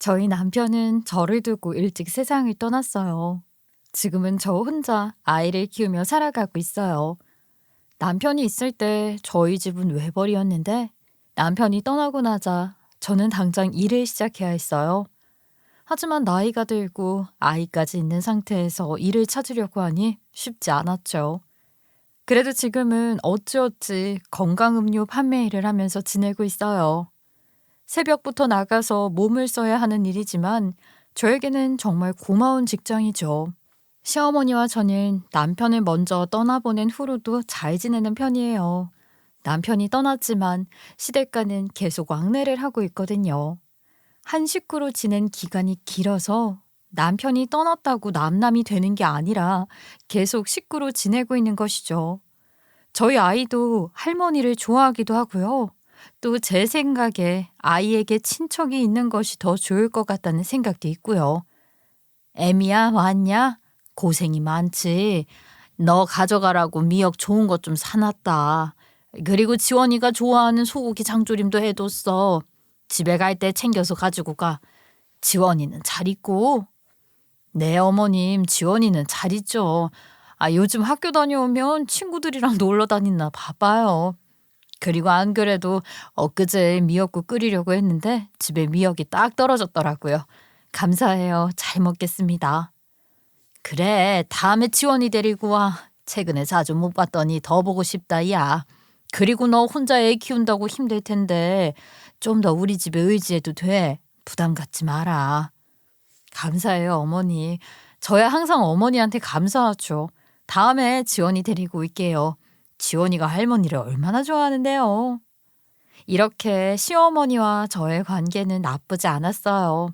저희 남편은 저를 두고 일찍 세상을 떠났어요. 지금은 저 혼자 아이를 키우며 살아가고 있어요. 남편이 있을 때 저희 집은 외벌이었는데 남편이 떠나고 나자 저는 당장 일을 시작해야 했어요. 하지만 나이가 들고 아이까지 있는 상태에서 일을 찾으려고 하니 쉽지 않았죠. 그래도 지금은 어찌어찌 건강음료 판매 일을 하면서 지내고 있어요. 새벽부터 나가서 몸을 써야 하는 일이지만 저에게는 정말 고마운 직장이죠. 시어머니와 저는 남편을 먼저 떠나보낸 후로도 잘 지내는 편이에요. 남편이 떠났지만 시댁과는 계속 왕래를 하고 있거든요. 한 식구로 지낸 기간이 길어서 남편이 떠났다고 남남이 되는 게 아니라 계속 식구로 지내고 있는 것이죠. 저희 아이도 할머니를 좋아하기도 하고요. 또 제 생각에 아이에게 친척이 있는 것이 더 좋을 것 같다는 생각도 있고요. 애미야, 왔냐? 고생이 많지. 너 가져가라고 미역 좋은 것 좀 사놨다. 그리고 지원이가 좋아하는 소고기 장조림도 해뒀어. 집에 갈 때 챙겨서 가지고 가. 지원이는 잘 있고? 네, 어머님, 지원이는 잘 있죠. 요즘 학교 다녀오면 친구들이랑 놀러 다니나 바빠요. 그리고 안 그래도 엊그제 미역국 끓이려고 했는데 집에 미역이 딱 떨어졌더라고요. 감사해요. 잘 먹겠습니다. 그래, 다음에 지원이 데리고 와. 최근에 자주 못 봤더니 더 보고 싶다, 야. 그리고 너 혼자 애 키운다고 힘들 텐데 좀 더 우리 집에 의지해도 돼. 부담 갖지 마라. 감사해요, 어머니. 저야 항상 어머니한테 감사하죠. 다음에 지원이 데리고 올게요. 지원이가 할머니를 얼마나 좋아하는데요. 이렇게 시어머니와 저의 관계는 나쁘지 않았어요.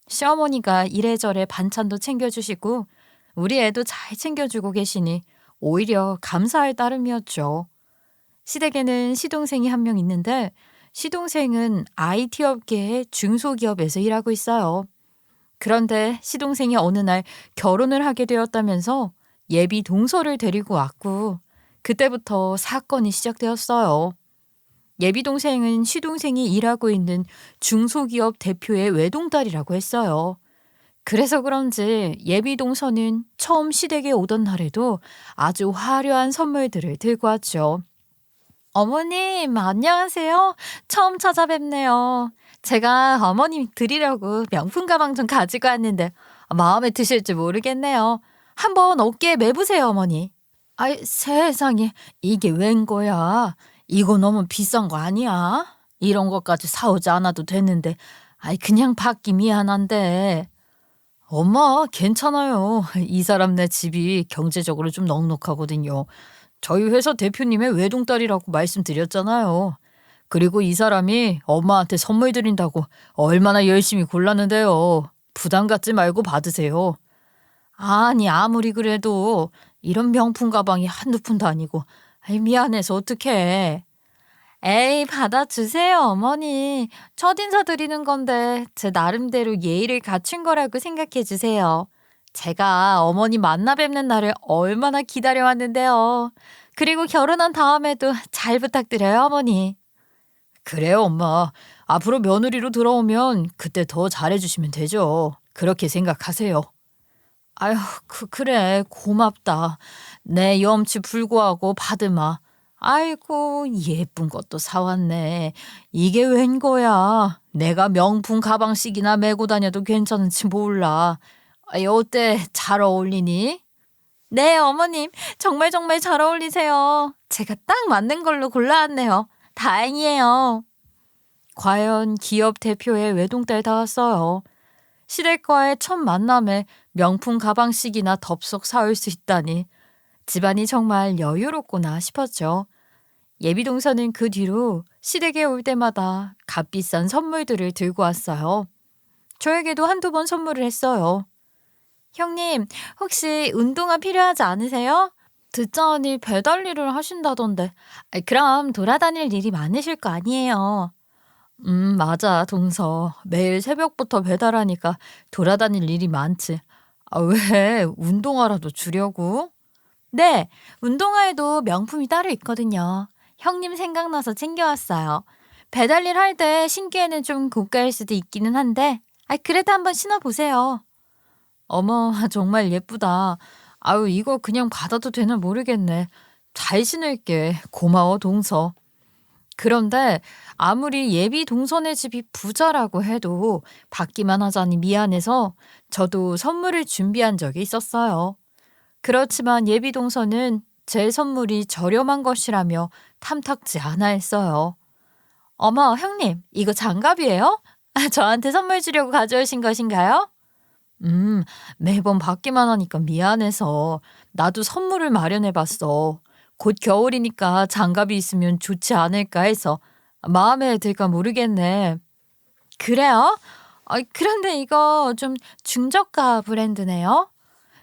시어머니가 이래저래 반찬도 챙겨주시고 우리 애도 잘 챙겨주고 계시니 오히려 감사할 따름이었죠. 시댁에는 시동생이 한 명 있는데 시동생은 IT 업계의 중소기업에서 일하고 있어요. 그런데 시동생이 어느 날 결혼을 하게 되었다면서 예비 동서를 데리고 왔고 그때부터 사건이 시작되었어요. 예비 동생은 시동생이 일하고 있는 중소기업 대표의 외동딸이라고 했어요. 그래서 그런지 예비 동서는 처음 시댁에 오던 날에도 아주 화려한 선물들을 들고 왔죠. 어머님, 안녕하세요. 처음 찾아뵙네요. 제가 어머님 드리려고 명품 가방 좀 가지고 왔는데 마음에 드실지 모르겠네요. 한번 어깨에 매보세요, 어머니. 아이, 세상에, 이게 웬 거야? 이거 너무 비싼 거 아니야? 이런 것까지 사오지 않아도 되는데, 그냥 받기 미안한데. 엄마, 괜찮아요. 이 사람네 집이 경제적으로 좀 넉넉하거든요. 저희 회사 대표님의 외동딸이라고 말씀드렸잖아요. 그리고 이 사람이 엄마한테 선물 드린다고 얼마나 열심히 골랐는데요. 부담 갖지 말고 받으세요. 아니, 아무리 그래도 이런 명품 가방이 한두 푼도 아니고 미안해서 어떡해. 에이, 받아주세요, 어머니. 첫인사 드리는 건데 제 나름대로 예의를 갖춘 거라고 생각해 주세요. 제가 어머니 만나 뵙는 날을 얼마나 기다려왔는데요. 그리고 결혼한 다음에도 잘 부탁드려요, 어머니. 그래요, 엄마. 앞으로 며느리로 들어오면 그때 더 잘해주시면 되죠. 그렇게 생각하세요. 아휴, 그래, 고맙다. 내 염치 불구하고 받으마. 아이고, 예쁜 것도 사왔네. 이게 웬 거야? 내가 명품 가방씩이나 메고 다녀도 괜찮은지 몰라. 어때? 잘 어울리니? 네, 어머님. 정말 정말 잘 어울리세요. 제가 딱 맞는 걸로 골라왔네요. 다행이에요. 과연 기업 대표의 외동딸 다 왔어요. 시댁과의 첫 만남에 명품 가방씩이나 덥석 사올 수 있다니 집안이 정말 여유롭구나 싶었죠. 예비동서는 그 뒤로 시댁에 올 때마다 값비싼 선물들을 들고 왔어요. 저에게도 한두 번 선물을 했어요. 형님, 혹시 운동화 필요하지 않으세요? 듣자하니 배달 일을 하신다던데. 그럼 돌아다닐 일이 많으실 거 아니에요. 맞아, 동서. 매일 새벽부터 배달하니까 돌아다닐 일이 많지. 왜? 운동화라도 주려고? 네, 운동화에도 명품이 따로 있거든요. 형님 생각나서 챙겨왔어요. 배달 일 할 때 신기에는 좀 고가일 수도 있기는 한데 그래도 한번 신어보세요. 어머, 정말 예쁘다. 아유, 이거 그냥 받아도 되나 모르겠네. 잘 신을게. 고마워, 동서. 그런데 아무리 예비 동서네 집이 부자라고 해도 받기만 하자니 미안해서 저도 선물을 준비한 적이 있었어요. 그렇지만 예비 동서는 제 선물이 저렴한 것이라며 탐탁지 않아 했어요. 어머, 형님, 이거 장갑이에요? 저한테 선물 주려고 가져오신 것인가요? 음, 매번 받기만 하니까 미안해서 나도 선물을 마련해 봤어. 곧 겨울이니까 장갑이 있으면 좋지 않을까 해서 마음에 들까 모르겠네. 그래요? 그런데 이거 좀 중저가 브랜드네요.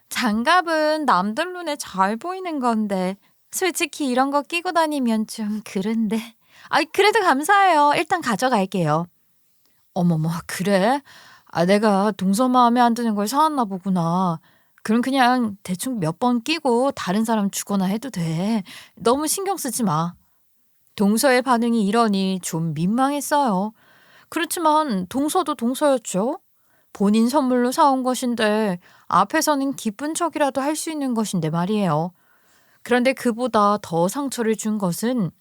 장갑은 남들 눈에 잘 보이는 건데 솔직히 이런 거 끼고 다니면 좀 그런데. 그래도 감사해요. 일단 가져갈게요. 어머머, 그래? 내가 동서 마음에 안 드는 걸 사왔나 보구나. 그럼 그냥 대충 몇 번 끼고 다른 사람 주거나 해도 돼. 너무 신경 쓰지 마. 동서의 반응이 이러니 좀 민망했어요. 그렇지만 동서도 동서였죠. 본인 선물로 사온 것인데 앞에서는 기쁜 척이라도 할 수 있는 것인데 말이에요. 그런데 그보다 더 상처를 준 것은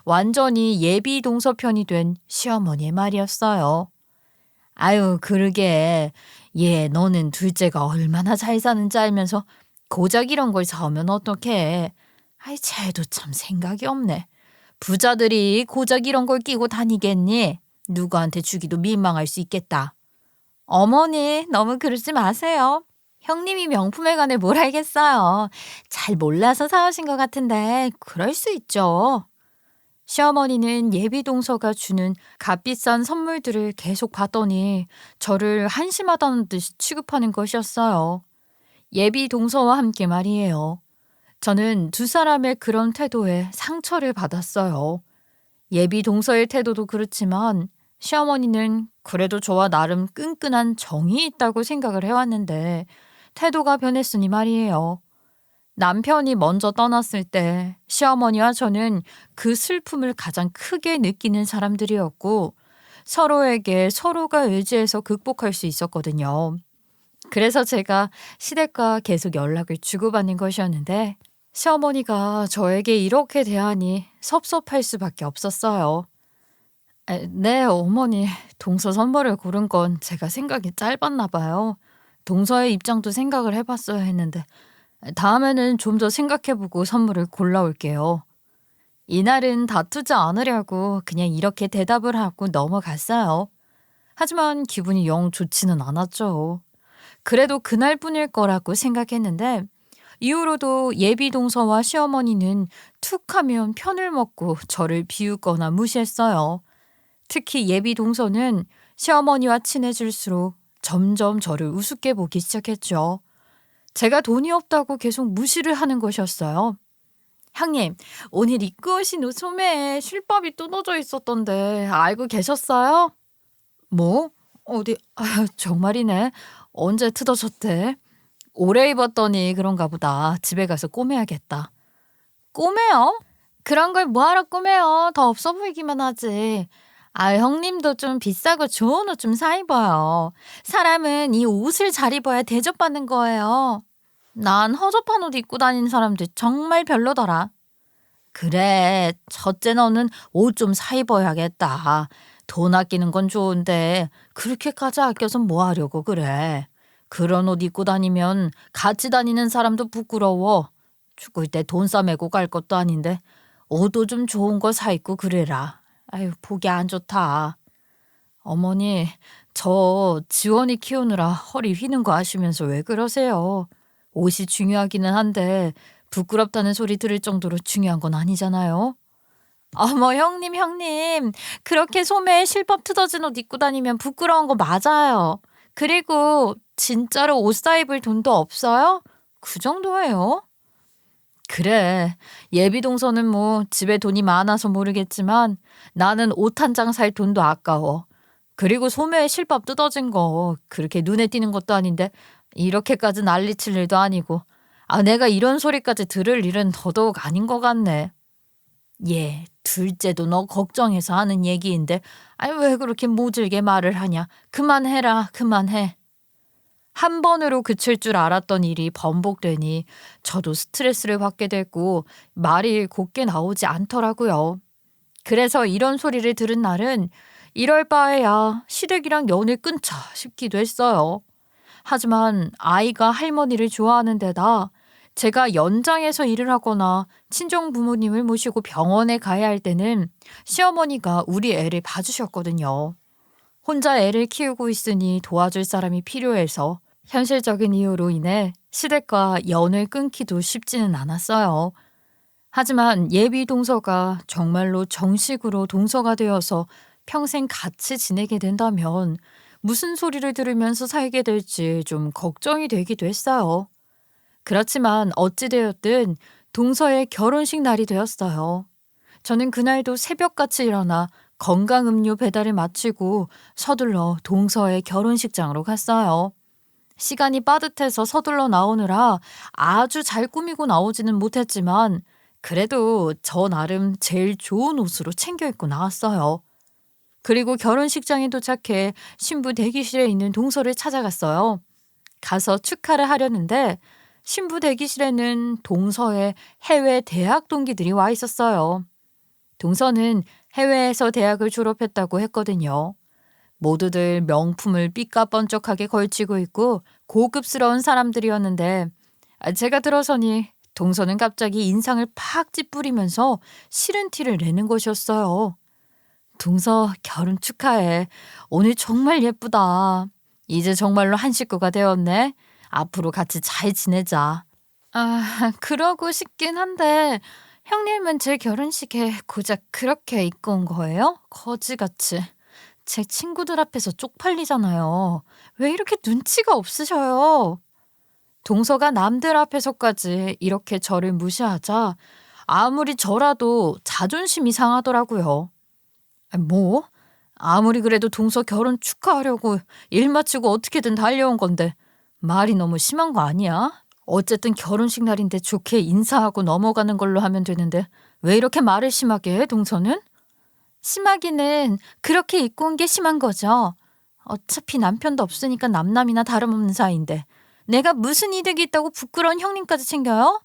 완전히 예비 동서 편이 된 시어머니의 말이었어요. 아유, 그러게. 얘, 너는 둘째가 얼마나 잘 사는지 알면서 고작 이런 걸 사오면 어떡해. 쟤도 참 생각이 없네. 부자들이 고작 이런 걸 끼고 다니겠니? 누구한테 주기도 민망할 수 있겠다. 어머니, 너무 그러지 마세요. 형님이 명품에 관해 뭘 알겠어요. 잘 몰라서 사오신 것 같은데 그럴 수 있죠. 시어머니는 예비 동서가 주는 값비싼 선물들을 계속 받더니 저를 한심하다는 듯이 취급하는 것이었어요. 예비 동서와 함께 말이에요. 저는 두 사람의 그런 태도에 상처를 받았어요. 예비 동서의 태도도 그렇지만 시어머니는 그래도 저와 나름 끈끈한 정이 있다고 생각을 해왔는데 태도가 변했으니 말이에요. 남편이 먼저 떠났을 때 시어머니와 저는 그 슬픔을 가장 크게 느끼는 사람들이었고 서로에게 서로가 의지해서 극복할 수 있었거든요. 그래서 제가 시댁과 계속 연락을 주고받는 것이었는데 시어머니가 저에게 이렇게 대하니 섭섭할 수밖에 없었어요. 네, 어머니. 동서 선물을 고른 건 제가 생각이 짧았나 봐요. 동서의 입장도 생각을 해봤어야 했는데 다음에는 좀 더 생각해보고 선물을 골라올게요. 이날은 다투지 않으려고 그냥 이렇게 대답을 하고 넘어갔어요. 하지만 기분이 영 좋지는 않았죠. 그래도 그날뿐일 거라고 생각했는데 이후로도 예비 동서와 시어머니는 툭 하면 편을 먹고 저를 비웃거나 무시했어요. 특히 예비 동서는 시어머니와 친해질수록 점점 저를 우습게 보기 시작했죠. 제가 돈이 없다고 계속 무시를 하는 것이었어요. 형님, 오늘 입고 오신 옷 소매에 실밥이 뜯어져 있었던데 알고 계셨어요? 뭐? 어디? 정말이네. 언제 뜯어졌대? 오래 입었더니 그런가 보다. 집에 가서 꼬매야겠다. 꼬매요? 그런 걸 뭐하러 꼬매요? 더 없어 보이기만 하지. 형님도 좀 비싸고 좋은 옷 좀 사 입어요. 사람은 이 옷을 잘 입어야 대접받는 거예요. 난 허접한 옷 입고 다니는 사람들 정말 별로더라. 그래, 첫째 너는 옷 좀 사 입어야겠다. 돈 아끼는 건 좋은데 그렇게까지 아껴서 뭐 하려고 그래. 그런 옷 입고 다니면 같이 다니는 사람도 부끄러워. 죽을 때 돈 싸매고 갈 것도 아닌데 옷도 좀 좋은 거 사 입고 그래라. 아유, 보기 안 좋다. 어머니, 저 지원이 키우느라 허리 휘는 거 아시면서 왜 그러세요? 옷이 중요하기는 한데 부끄럽다는 소리 들을 정도로 중요한 건 아니잖아요. 어머, 형님. 그렇게 소매에 실밥 뜯어진 옷 입고 다니면 부끄러운 거 맞아요. 그리고 진짜로 옷 사 입을 돈도 없어요? 그 정도예요. 그래. 예비 동서는 뭐 집에 돈이 많아서 모르겠지만 나는 옷 한 장 살 돈도 아까워. 그리고 소매에 실밥 뜯어진 거 그렇게 눈에 띄는 것도 아닌데 이렇게까지 난리칠 일도 아니고 내가 이런 소리까지 들을 일은 더더욱 아닌 것 같네. 예, 둘째도 너 걱정해서 하는 얘기인데 아니 왜 그렇게 모질게 말을 하냐. 그만해라 그만해. 한 번으로 그칠 줄 알았던 일이 번복되니 저도 스트레스를 받게 됐고 말이 곱게 나오지 않더라고요. 그래서 이런 소리를 들은 날은 이럴 바에야 시댁이랑 연을 끊자 싶기도 했어요. 하지만 아이가 할머니를 좋아하는 데다 제가 연장해서 일을 하거나 친정 부모님을 모시고 병원에 가야 할 때는 시어머니가 우리 애를 봐주셨거든요. 혼자 애를 키우고 있으니 도와줄 사람이 필요해서 현실적인 이유로 인해 시댁과 연을 끊기도 쉽지는 않았어요. 하지만 예비 동서가 정말로 정식으로 동서가 되어서 평생 같이 지내게 된다면 무슨 소리를 들으면서 살게 될지 좀 걱정이 되기도 했어요. 그렇지만 어찌되었든 동서의 결혼식 날이 되었어요. 저는 그날도 새벽같이 일어나 건강음료 배달을 마치고 서둘러 동서의 결혼식장으로 갔어요. 시간이 빠듯해서 서둘러 나오느라 아주 잘 꾸미고 나오지는 못했지만 그래도 저 나름 제일 좋은 옷으로 챙겨 입고 나왔어요. 그리고 결혼식장에 도착해 신부 대기실에 있는 동서를 찾아갔어요. 가서 축하를 하려는데 신부 대기실에는 동서의 해외 대학 동기들이 와 있었어요. 동서는 해외에서 대학을 졸업했다고 했거든요. 모두들 명품을 삐까번쩍하게 걸치고 있고 고급스러운 사람들이었는데 제가 들어서니 동서는 갑자기 인상을 팍 찌푸리면서 싫은 티를 내는 것이었어요. 동서 결혼 축하해. 오늘 정말 예쁘다. 이제 정말로 한 식구가 되었네. 앞으로 같이 잘 지내자. 그러고 싶긴 한데 형님은 제 결혼식에 고작 그렇게 입고 온 거예요? 거지같이. 제 친구들 앞에서 쪽팔리잖아요. 왜 이렇게 눈치가 없으셔요? 동서가 남들 앞에서까지 이렇게 저를 무시하자 아무리 저라도 자존심이 상하더라고요. 뭐? 아무리 그래도 동서 결혼 축하하려고 일 마치고 어떻게든 달려온 건데 말이 너무 심한 거 아니야? 어쨌든 결혼식 날인데 좋게 인사하고 넘어가는 걸로 하면 되는데 왜 이렇게 말을 심하게 해, 동서는? 심하기는 그렇게 입고 온 게 심한 거죠. 어차피 남편도 없으니까 남남이나 다름없는 사이인데 내가 무슨 이득이 있다고 부끄러운 형님까지 챙겨요?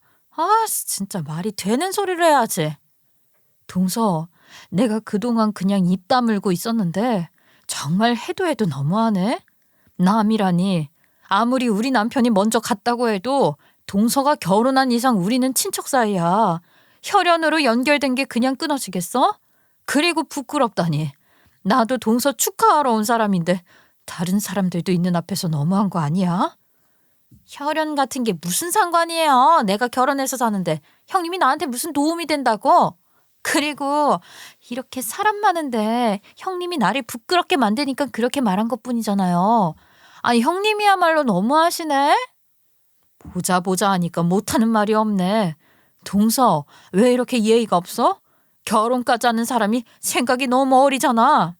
진짜 말이 되는 소리를 해야지. 동서, 내가 그동안 그냥 입 다물고 있었는데 정말 해도 해도 너무하네. 남이라니. 아무리 우리 남편이 먼저 갔다고 해도 동서가 결혼한 이상 우리는 친척 사이야. 혈연으로 연결된 게 그냥 끊어지겠어? 그리고 부끄럽다니. 나도 동서 축하하러 온 사람인데 다른 사람들도 있는 앞에서 너무한 거 아니야? 혈연 같은 게 무슨 상관이에요. 내가 결혼해서 사는데 형님이 나한테 무슨 도움이 된다고? 그리고 이렇게 사람 많은데 형님이 나를 부끄럽게 만드니까 그렇게 말한 것뿐이잖아요. 아니 형님이야말로 너무하시네. 보자 보자 하니까 못하는 말이 없네. 동서 왜 이렇게 예의가 없어? 결혼까지 하는 사람이 생각이 너무 어리잖아.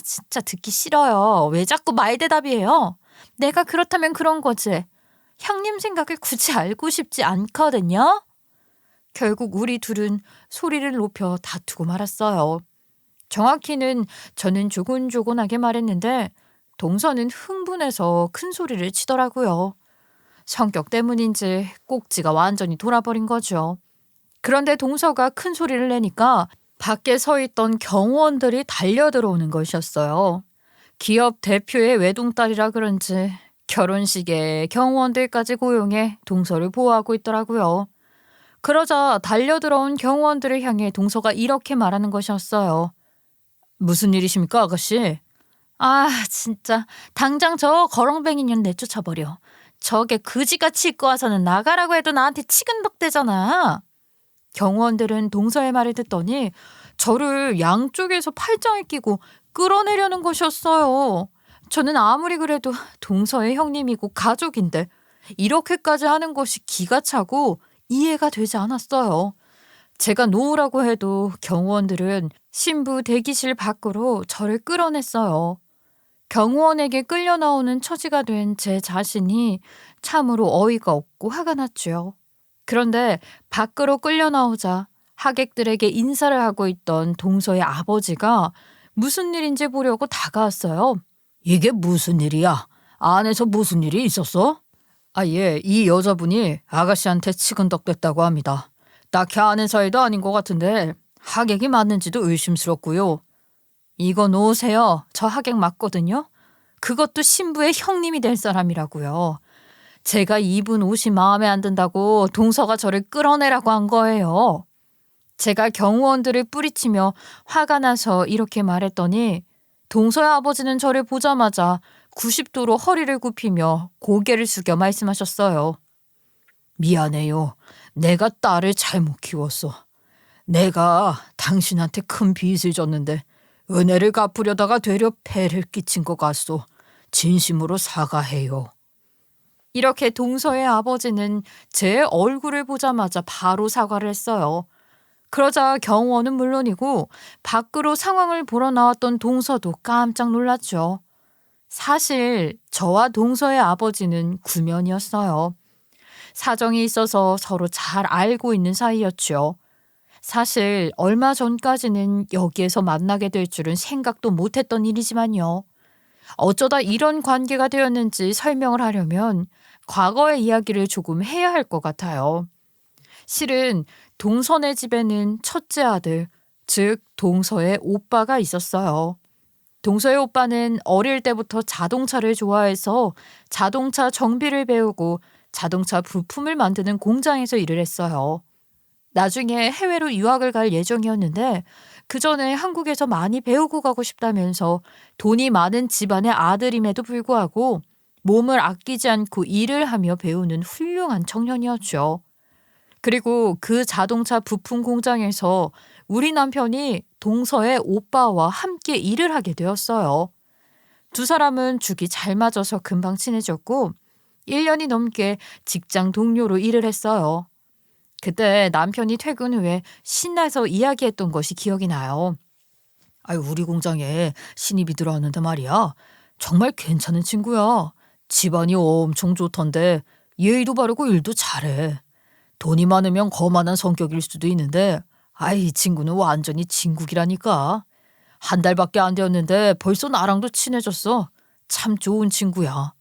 진짜 듣기 싫어요. 왜 자꾸 말대답이에요? 내가 그렇다면 그런 거지. 형님 생각을 굳이 알고 싶지 않거든요. 결국 우리 둘은 소리를 높여 다투고 말았어요. 정확히는 저는 조곤조곤하게 말했는데 동서는 흥분해서 큰 소리를 치더라고요. 성격 때문인지 꼭지가 완전히 돌아버린 거죠. 그런데 동서가 큰 소리를 내니까 밖에 서 있던 경호원들이 달려들어오는 것이었어요. 기업 대표의 외동딸이라 그런지 결혼식에 경호원들까지 고용해 동서를 보호하고 있더라고요. 그러자 달려들어온 경호원들을 향해 동서가 이렇게 말하는 것이었어요. 무슨 일이십니까, 아가씨? 진짜 당장 저 거렁뱅이 년 내쫓아버려. 저게 그지같이 입고 와서는 나가라고 해도 나한테 치근덕대잖아. 경호원들은 동서의 말을 듣더니 저를 양쪽에서 팔짱을 끼고 끌어내려는 것이었어요. 저는 아무리 그래도 동서의 형님이고 가족인데 이렇게까지 하는 것이 기가 차고 이해가 되지 않았어요. 제가 놓으라고 해도 경호원들은 신부 대기실 밖으로 저를 끌어냈어요. 경호원에게 끌려 나오는 처지가 된 제 자신이 참으로 어이가 없고 화가 났죠. 그런데 밖으로 끌려 나오자 하객들에게 인사를 하고 있던 동서의 아버지가 무슨 일인지 보려고 다가왔어요. 이게 무슨 일이야? 안에서 무슨 일이 있었어? 아, 예, 이 여자분이 아가씨한테 치근덕댔다고 합니다. 딱히 아는 사이도 아닌 것 같은데 하객이 맞는지도 의심스럽고요. 이거 놓으세요. 저 하객 맞거든요. 그것도 신부의 형님이 될 사람이라고요. 제가 입은 옷이 마음에 안 든다고 동서가 저를 끌어내라고 한 거예요. 제가 경호원들을 뿌리치며 화가 나서 이렇게 말했더니 동서의 아버지는 저를 보자마자 90도로 허리를 굽히며 고개를 숙여 말씀하셨어요. 미안해요. 내가 딸을 잘못 키웠어. 내가 당신한테 큰 빚을 졌는데 은혜를 갚으려다가 되려 폐를 끼친 것 같소. 진심으로 사과해요. 이렇게 동서의 아버지는 제 얼굴을 보자마자 바로 사과를 했어요. 그러자 경호원은 물론이고 밖으로 상황을 보러 나왔던 동서도 깜짝 놀랐죠. 사실 저와 동서의 아버지는 구면이었어요. 사정이 있어서 서로 잘 알고 있는 사이였죠. 사실 얼마 전까지는 여기에서 만나게 될 줄은 생각도 못했던 일이지만요. 어쩌다 이런 관계가 되었는지 설명을 하려면 과거의 이야기를 조금 해야 할 것 같아요. 실은 동서네 집에는 첫째 아들, 즉 동서의 오빠가 있었어요. 동서의 오빠는 어릴 때부터 자동차를 좋아해서 자동차 정비를 배우고 자동차 부품을 만드는 공장에서 일을 했어요. 나중에 해외로 유학을 갈 예정이었는데 그 전에 한국에서 많이 배우고 가고 싶다면서 돈이 많은 집안의 아들임에도 불구하고 몸을 아끼지 않고 일을 하며 배우는 훌륭한 청년이었죠. 그리고 그 자동차 부품 공장에서 우리 남편이 동서의 오빠와 함께 일을 하게 되었어요. 두 사람은 죽이 잘 맞아서 금방 친해졌고 1년이 넘게 직장 동료로 일을 했어요. 그때 남편이 퇴근 후에 신나서 이야기했던 것이 기억이 나요. 아유, 우리 공장에 신입이 들어왔는데 말이야. 정말 괜찮은 친구야. 집안이 엄청 좋던데 예의도 바르고 일도 잘해. 돈이 많으면 거만한 성격일 수도 있는데 이 친구는 완전히 진국이라니까. 한 달밖에 안 되었는데 벌써 나랑도 친해졌어. 참 좋은 친구야.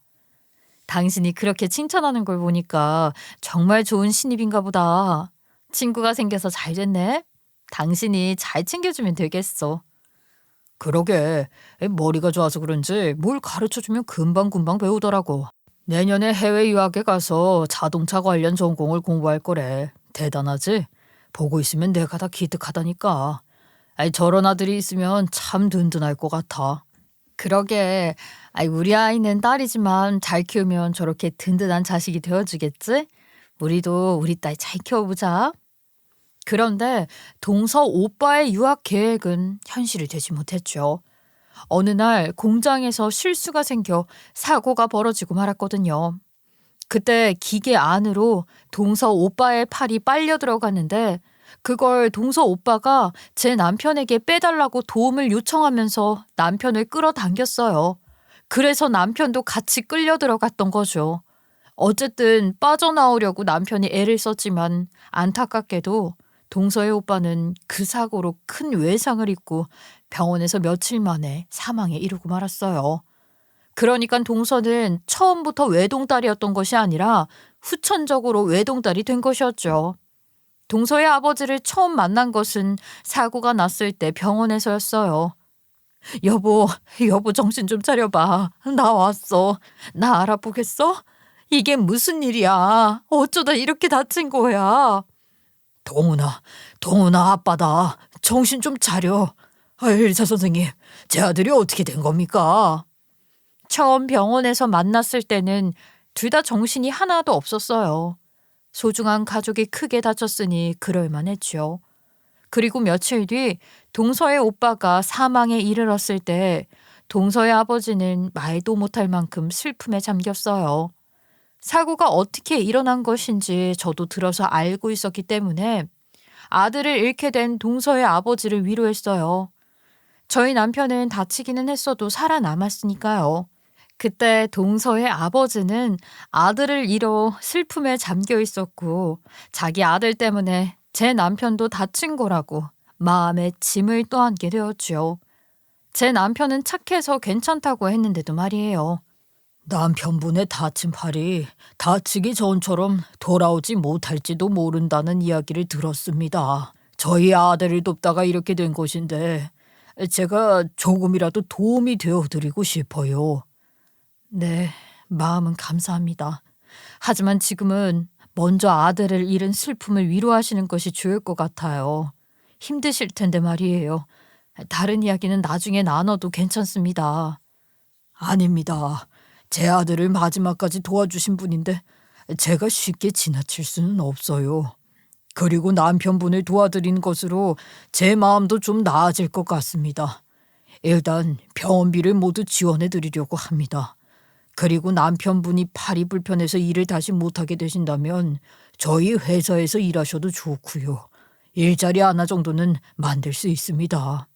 당신이 그렇게 칭찬하는 걸 보니까 정말 좋은 신입인가 보다. 친구가 생겨서 잘 됐네. 당신이 잘 챙겨주면 되겠어. 그러게. 머리가 좋아서 그런지 뭘 가르쳐주면 금방금방 배우더라고. 내년에 해외 유학에 가서 자동차 관련 전공을 공부할 거래. 대단하지? 보고 있으면 내가 다 기특하다니까. 저런 아들이 있으면 참 든든할 것 같아. 그러게. 우리 아이는 딸이지만 잘 키우면 저렇게 든든한 자식이 되어주겠지? 우리도 우리 딸 잘 키워보자. 그런데 동서 오빠의 유학 계획은 현실이 되지 못했죠. 어느 날 공장에서 실수가 생겨 사고가 벌어지고 말았거든요. 그때 기계 안으로 동서 오빠의 팔이 빨려 들어갔는데 그걸 동서 오빠가 제 남편에게 빼달라고 도움을 요청하면서 남편을 끌어당겼어요. 그래서 남편도 같이 끌려 들어갔던 거죠. 어쨌든 빠져나오려고 남편이 애를 썼지만 안타깝게도 동서의 오빠는 그 사고로 큰 외상을 입고 병원에서 며칠 만에 사망에 이르고 말았어요. 그러니까 동서는 처음부터 외동딸이었던 것이 아니라 후천적으로 외동딸이 된 것이었죠. 동서의 아버지를 처음 만난 것은 사고가 났을 때 병원에서였어요. 여보 정신 좀 차려봐. 나 왔어. 나 알아보겠어? 이게 무슨 일이야? 어쩌다 이렇게 다친 거야? 동훈아 아빠다. 정신 좀 차려. 의사 선생님, 제 아들이 어떻게 된 겁니까? 처음 병원에서 만났을 때는 둘 다 정신이 하나도 없었어요. 소중한 가족이 크게 다쳤으니 그럴 만했죠. 그리고 며칠 뒤 동서의 오빠가 사망에 이르렀을 때 동서의 아버지는 말도 못할 만큼 슬픔에 잠겼어요. 사고가 어떻게 일어난 것인지 저도 들어서 알고 있었기 때문에 아들을 잃게 된 동서의 아버지를 위로했어요. 저희 남편은 다치기는 했어도 살아남았으니까요. 그때 동서의 아버지는 아들을 잃어 슬픔에 잠겨 있었고 자기 아들 때문에 제 남편도 다친 거라고 마음에 짐을 떠안게 되었지요. 제 남편은 착해서 괜찮다고 했는데도 말이에요. 남편분의 다친 팔이 다치기 전처럼 돌아오지 못할지도 모른다는 이야기를 들었습니다. 저희 아들을 돕다가 이렇게 된 것인데 제가 조금이라도 도움이 되어드리고 싶어요. 네, 마음은 감사합니다. 하지만 지금은 먼저 아들을 잃은 슬픔을 위로하시는 것이 좋을 것 같아요. 힘드실 텐데 말이에요. 다른 이야기는 나중에 나눠도 괜찮습니다. 아닙니다. 제 아들을 마지막까지 도와주신 분인데 제가 쉽게 지나칠 수는 없어요. 그리고 남편분을 도와드린 것으로 제 마음도 좀 나아질 것 같습니다. 일단 병원비를 모두 지원해 드리려고 합니다. 그리고 남편분이 팔이 불편해서 일을 다시 못하게 되신다면 저희 회사에서 일하셔도 좋고요. 일자리 하나 정도는 만들 수 있습니다.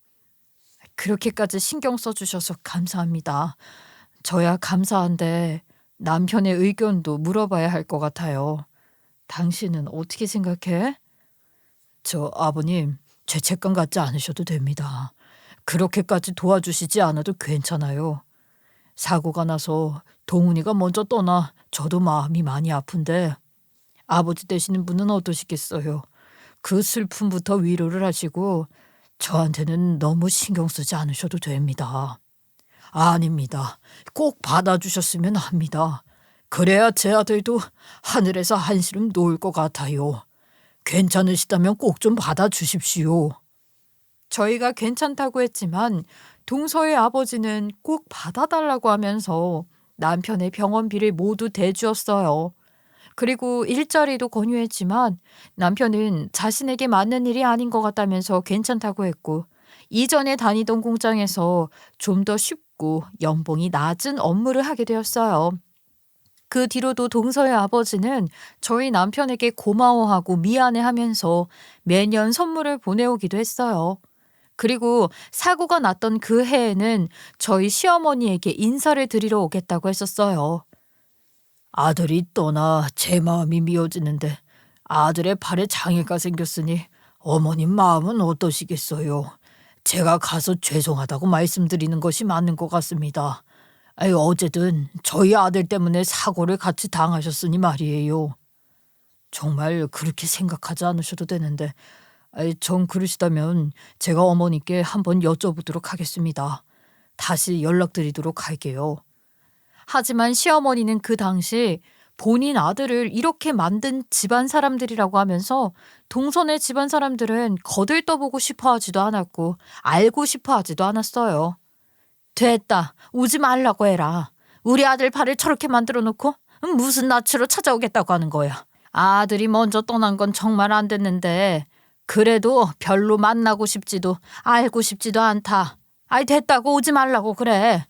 그렇게까지 신경 써주셔서 감사합니다. 저야 감사한데 남편의 의견도 물어봐야 할 것 같아요. 당신은 어떻게 생각해? 저 아버님, 죄책감 갖지 않으셔도 됩니다. 그렇게까지 도와주시지 않아도 괜찮아요. 사고가 나서 동훈이가 먼저 떠나 저도 마음이 많이 아픈데 아버지 되시는 분은 어떠시겠어요? 그 슬픔부터 위로를 하시고 저한테는 너무 신경 쓰지 않으셔도 됩니다. 아닙니다. 꼭 받아주셨으면 합니다. 그래야 제 아들도 하늘에서 한시름 놓을 것 같아요. 괜찮으시다면 꼭 좀 받아주십시오. 저희가 괜찮다고 했지만 동서의 아버지는 꼭 받아달라고 하면서 남편의 병원비를 모두 대주었어요. 그리고 일자리도 권유했지만 남편은 자신에게 맞는 일이 아닌 것 같다면서 괜찮다고 했고 이전에 다니던 공장에서 좀 더 쉽고 연봉이 낮은 업무를 하게 되었어요. 그 뒤로도 동서의 아버지는 저희 남편에게 고마워하고 미안해하면서 매년 선물을 보내오기도 했어요. 그리고 사고가 났던 그 해에는 저희 시어머니에게 인사를 드리러 오겠다고 했었어요. 아들이 떠나 제 마음이 미어지는데 아들의 팔에 장애가 생겼으니 어머님 마음은 어떠시겠어요? 제가 가서 죄송하다고 말씀드리는 것이 맞는 것 같습니다. 어제든 저희 아들 때문에 사고를 같이 당하셨으니 말이에요. 정말 그렇게 생각하지 않으셔도 되는데 정 그러시다면 제가 어머니께 한번 여쭤보도록 하겠습니다. 다시 연락드리도록 할게요. 하지만 시어머니는 그 당시 본인 아들을 이렇게 만든 집안 사람들이라고 하면서 동선의 집안 사람들은 거들떠보고 싶어 하지도 않았고 알고 싶어 하지도 않았어요. 됐다. 오지 말라고 해라. 우리 아들 팔을 저렇게 만들어 놓고 무슨 낯으로 찾아오겠다고 하는 거야. 아들이 먼저 떠난 건 정말 안 됐는데 그래도 별로 만나고 싶지도 알고 싶지도 않다. 아이 됐다고 오지 말라고 그래.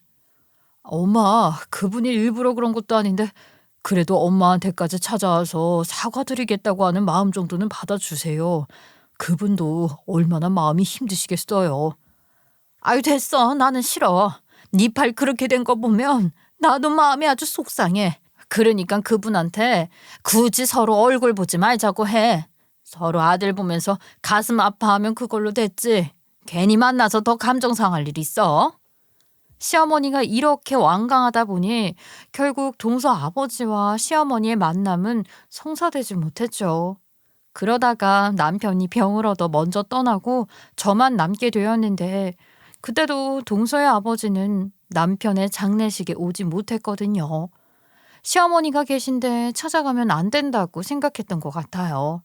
엄마, 그분이 일부러 그런 것도 아닌데 그래도 엄마한테까지 찾아와서 사과드리겠다고 하는 마음 정도는 받아주세요. 그분도 얼마나 마음이 힘드시겠어요. 아유 됐어. 나는 싫어. 네 팔 그렇게 된 거 보면 나도 마음이 아주 속상해. 그러니까 그분한테 굳이 서로 얼굴 보지 말자고 해. 서로 아들 보면서 가슴 아파하면 그걸로 됐지. 괜히 만나서 더 감정 상할 일 있어. 시어머니가 이렇게 완강하다 보니 결국 동서 아버지와 시어머니의 만남은 성사되지 못했죠. 그러다가 남편이 병을 얻어 먼저 떠나고 저만 남게 되었는데 그때도 동서의 아버지는 남편의 장례식에 오지 못했거든요. 시어머니가 계신데 찾아가면 안 된다고 생각했던 것 같아요.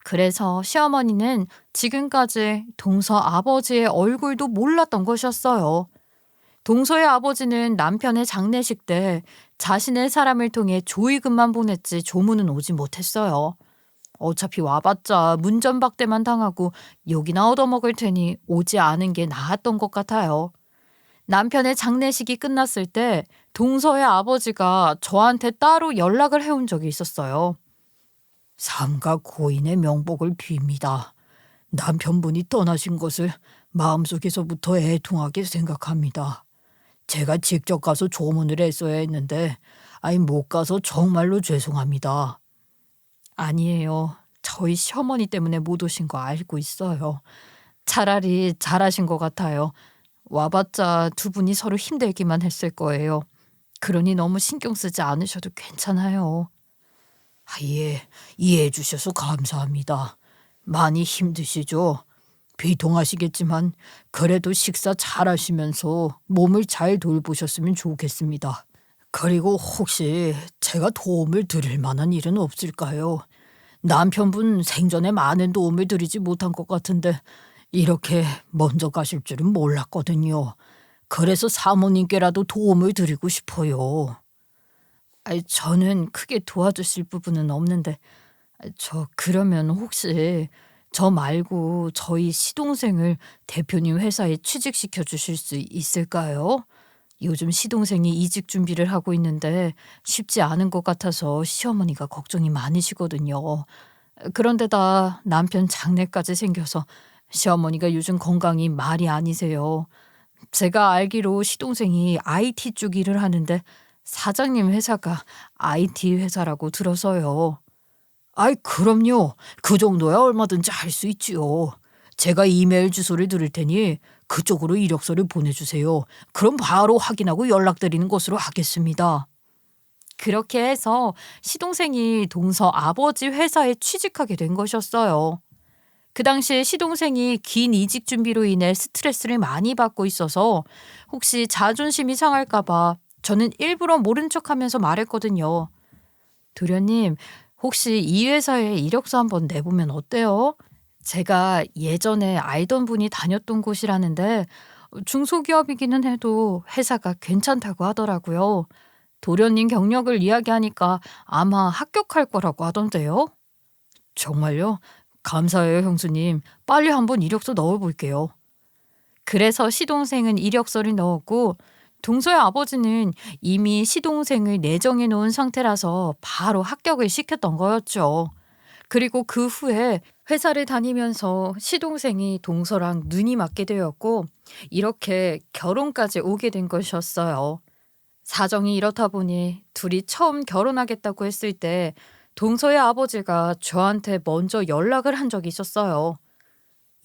그래서 시어머니는 지금까지 동서 아버지의 얼굴도 몰랐던 것이었어요. 동서의 아버지는 남편의 장례식 때 자신의 사람을 통해 조의금만 보냈지 조문은 오지 못했어요. 어차피 와봤자 문전박대만 당하고 욕이나 얻어먹을 테니 오지 않은 게 나았던 것 같아요. 남편의 장례식이 끝났을 때 동서의 아버지가 저한테 따로 연락을 해온 적이 있었어요. 삼가 고인의 명복을 빕니다. 남편분이 떠나신 것을 마음속에서부터 애통하게 생각합니다. 제가 직접 가서 조문을 했어야 했는데 못 가서 정말로 죄송합니다. 아니에요. 저희 시어머니 때문에 못 오신 거 알고 있어요. 차라리 잘하신 것 같아요. 와봤자 두 분이 서로 힘들기만 했을 거예요. 그러니 너무 신경 쓰지 않으셔도 괜찮아요. 예, 이해해 주셔서 감사합니다. 많이 힘드시죠? 비통하시겠지만 그래도 식사 잘 하시면서 몸을 잘 돌보셨으면 좋겠습니다. 그리고 혹시 제가 도움을 드릴 만한 일은 없을까요? 남편분 생전에 많은 도움을 드리지 못한 것 같은데 이렇게 먼저 가실 줄은 몰랐거든요. 그래서 사모님께라도 도움을 드리고 싶어요. 저는 크게 도와주실 부분은 없는데 그러면 혹시 저 말고 저희 시동생을 대표님 회사에 취직시켜 주실 수 있을까요? 요즘 시동생이 이직 준비를 하고 있는데 쉽지 않은 것 같아서 시어머니가 걱정이 많으시거든요. 그런데다 남편 장래까지 생겨서 시어머니가 요즘 건강이 말이 아니세요. 제가 알기로 시동생이 IT 쪽 일을 하는데 사장님 회사가 IT 회사라고 들어서요. 그럼요. 그 정도야 얼마든지 할 수 있지요. 제가 이메일 주소를 드릴 테니 그쪽으로 이력서를 보내주세요. 그럼 바로 확인하고 연락드리는 것으로 하겠습니다. 그렇게 해서 시동생이 동서 아버지 회사에 취직하게 된 것이었어요. 그 당시에 시동생이 긴 이직 준비로 인해 스트레스를 많이 받고 있어서 혹시 자존심이 상할까 봐 저는 일부러 모른 척하면서 말했거든요. 도련님, 혹시 이 회사에 이력서 한번 내보면 어때요? 제가 예전에 알던 분이 다녔던 곳이라는데 중소기업이기는 해도 회사가 괜찮다고 하더라고요. 도련님 경력을 이야기하니까 아마 합격할 거라고 하던데요. 정말요? 감사해요, 형수님. 빨리 한번 이력서 넣어볼게요. 그래서 시동생은 이력서를 넣었고 동서의 아버지는 이미 시동생을 내정해 놓은 상태라서 바로 합격을 시켰던 거였죠. 그리고 그 후에 회사를 다니면서 시동생이 동서랑 눈이 맞게 되었고 이렇게 결혼까지 오게 된 것이었어요. 사정이 이렇다 보니 둘이 처음 결혼하겠다고 했을 때 동서의 아버지가 저한테 먼저 연락을 한 적이 있었어요.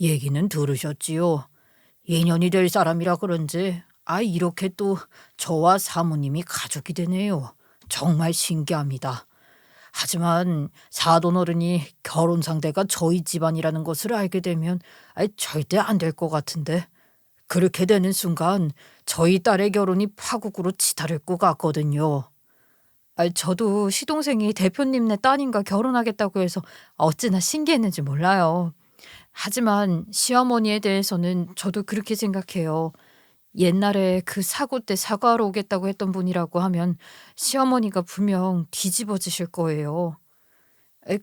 얘기는 들으셨지요? 인연이 될 사람이라 그런지 이렇게 또 저와 사모님이 가족이 되네요. 정말 신기합니다. 하지만 사돈어른이 결혼 상대가 저희 집안이라는 것을 알게 되면 절대 안 될 것 같은데 그렇게 되는 순간 저희 딸의 결혼이 파국으로 치달을 것 같거든요. 저도 시동생이 대표님네 따님과 결혼하겠다고 해서 어찌나 신기했는지 몰라요. 하지만 시어머니에 대해서는 저도 그렇게 생각해요. 옛날에 그 사고 때 사과하러 오겠다고 했던 분이라고 하면 시어머니가 분명 뒤집어지실 거예요.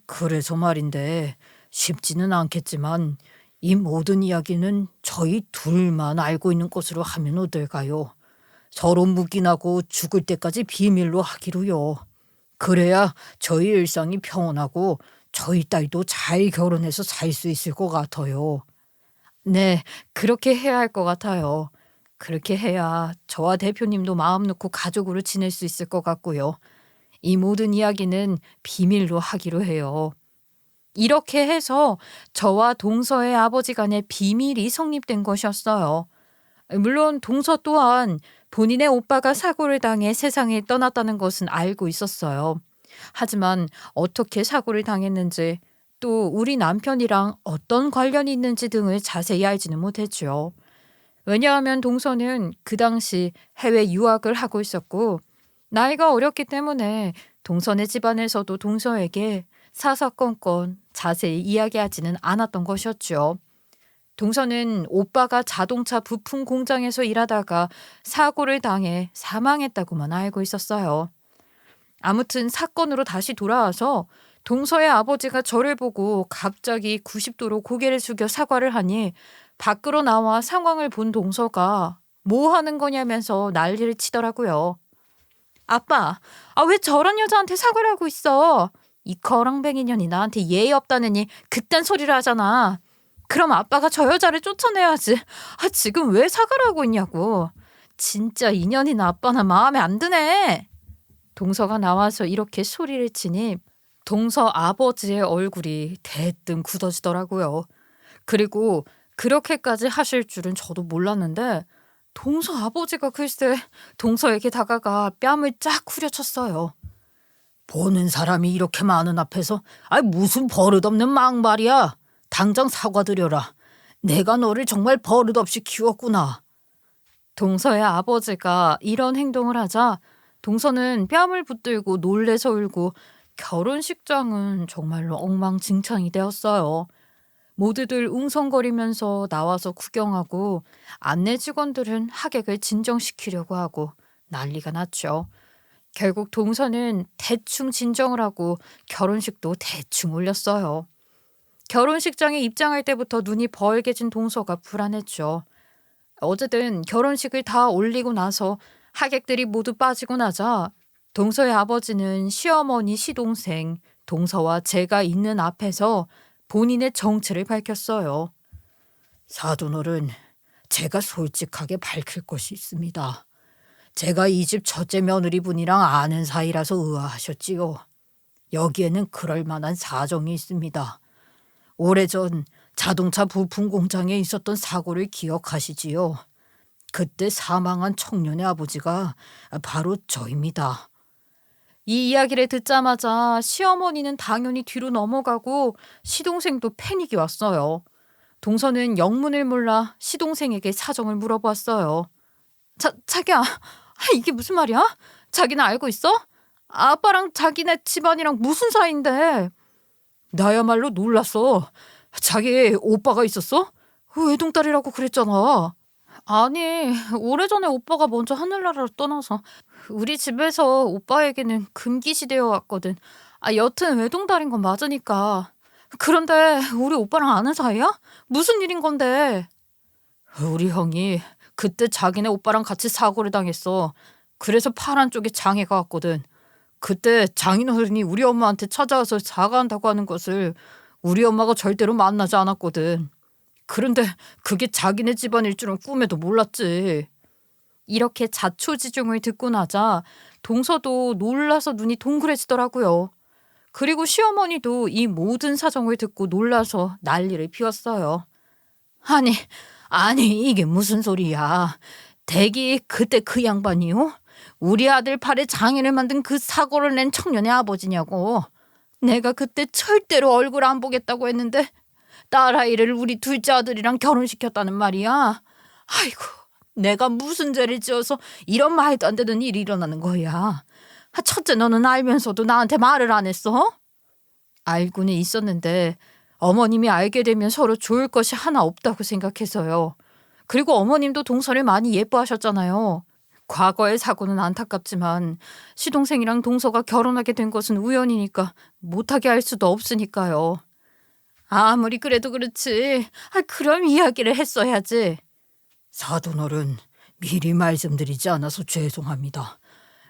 그래서 말인데 쉽지는 않겠지만 이 모든 이야기는 저희 둘만 알고 있는 것으로 하면 어떨까요? 서로 묵인하고 죽을 때까지 비밀로 하기로요. 그래야 저희 일상이 평온하고 저희 딸도 잘 결혼해서 살 수 있을 것 같아요. 네, 그렇게 해야 할 것 같아요. 그렇게 해야 저와 대표님도 마음 놓고 가족으로 지낼 수 있을 것 같고요. 이 모든 이야기는 비밀로 하기로 해요. 이렇게 해서 저와 동서의 아버지 간의 비밀이 성립된 것이었어요. 물론 동서 또한 본인의 오빠가 사고를 당해 세상에 떠났다는 것은 알고 있었어요. 하지만 어떻게 사고를 당했는지 또 우리 남편이랑 어떤 관련이 있는지 등을 자세히 알지는 못했죠. 왜냐하면 동서는 그 당시 해외 유학을 하고 있었고 나이가 어렸기 때문에 동서네 집안에서도 동서에게 사사건건 자세히 이야기하지는 않았던 것이었죠. 동서는 오빠가 자동차 부품 공장에서 일하다가 사고를 당해 사망했다고만 알고 있었어요. 아무튼 사건으로 다시 돌아와서 동서의 아버지가 저를 보고 갑자기 90도로 고개를 숙여 사과를 하니 밖으로 나와 상황을 본 동서가 뭐 하는 거냐면서 난리를 치더라고요. 아빠, 왜 저런 여자한테 사과를 하고 있어? 이 거렁뱅이 년이 나한테 예의 없다느니 그딴 소리를 하잖아. 그럼 아빠가 저 여자를 쫓아내야지. 지금 왜 사과를 하고 있냐고. 진짜 인연이나 아빠나 마음에 안 드네. 동서가 나와서 이렇게 소리를 치니 동서 아버지의 얼굴이 대뜸 굳어지더라고요. 그리고 그렇게까지 하실 줄은 저도 몰랐는데 동서 아버지가 글쎄 동서에게 다가가 뺨을 쫙 후려쳤어요. 보는 사람이 이렇게 많은 앞에서 무슨 버릇없는 막말이야. 당장 사과드려라. 내가 너를 정말 버릇없이 키웠구나. 동서의 아버지가 이런 행동을 하자 동서는 뺨을 붙들고 놀래서 울고 결혼식장은 정말로 엉망진창이 되었어요. 모두들 웅성거리면서 나와서 구경하고 안내 직원들은 하객을 진정시키려고 하고 난리가 났죠. 결국 동서는 대충 진정을 하고 결혼식도 대충 올렸어요. 결혼식장에 입장할 때부터 눈이 벌게진 동서가 불안했죠. 어쨌든 결혼식을 다 올리고 나서 하객들이 모두 빠지고 나자 동서의 아버지는 시어머니 시동생 동서와 제가 있는 앞에서 본인의 정체를 밝혔어요. 사돈어른, 제가 솔직하게 밝힐 것이 있습니다. 제가 이 집 첫째 며느리분이랑 아는 사이라서 의아하셨지요. 여기에는 그럴 만한 사정이 있습니다. 오래전 자동차 부품 공장에 있었던 사고를 기억하시지요? 그때 사망한 청년의 아버지가 바로 저입니다. 이 이야기를 듣자마자 시어머니는 당연히 뒤로 넘어가고 시동생도 패닉이 왔어요. 동서는 영문을 몰라 시동생에게 사정을 물어봤어요. 자기야, 이게 무슨 말이야? 자기는 알고 있어? 아빠랑 자기네 집안이랑 무슨 사이인데? 나야말로 놀랐어. 자기 오빠가 있었어? 외동딸이라고 그랬잖아. 아니, 오래전에 오빠가 먼저 하늘나라로 떠나서 우리 집에서 오빠에게는 금기시되어 왔거든. 여튼 외동딸인 건 맞으니까. 그런데 우리 오빠랑 아는 사이야? 무슨 일인 건데? 우리 형이 그때 자기네 오빠랑 같이 사고를 당했어. 그래서 파란 쪽에 장애가 왔거든. 그때 장인어른이 우리 엄마한테 찾아와서 사과한다고 하는 것을 우리 엄마가 절대로 만나지 않았거든. 그런데 그게 자기네 집안일 줄은 꿈에도 몰랐지. 이렇게 자초지종을 듣고 나자 동서도 놀라서 눈이 동그래지더라고요. 그리고 시어머니도 이 모든 사정을 듣고 놀라서 난리를 피웠어요. 아니 이게 무슨 소리야. 댁이 그때 그 양반이요? 우리 아들 팔에 장애를 만든 그 사고를 낸 청년의 아버지냐고. 내가 그때 절대로 얼굴 안 보겠다고 했는데 딸아이를 우리 둘째 아들이랑 결혼시켰다는 말이야. 아이고, 내가 무슨 죄를 지어서 이런 말도 안 되는 일이 일어나는 거야. 첫째 너는 알면서도 나한테 말을 안 했어? 알고는 있었는데 어머님이 알게 되면 서로 좋을 것이 하나 없다고 생각해서요. 그리고 어머님도 동서를 많이 예뻐하셨잖아요. 과거의 사고는 안타깝지만 시동생이랑 동서가 결혼하게 된 것은 우연이니까 못하게 할 수도 없으니까요. 아무리 그래도 그렇지. 그럼 이야기를 했어야지. 사돈어른, 미리 말씀드리지 않아서 죄송합니다.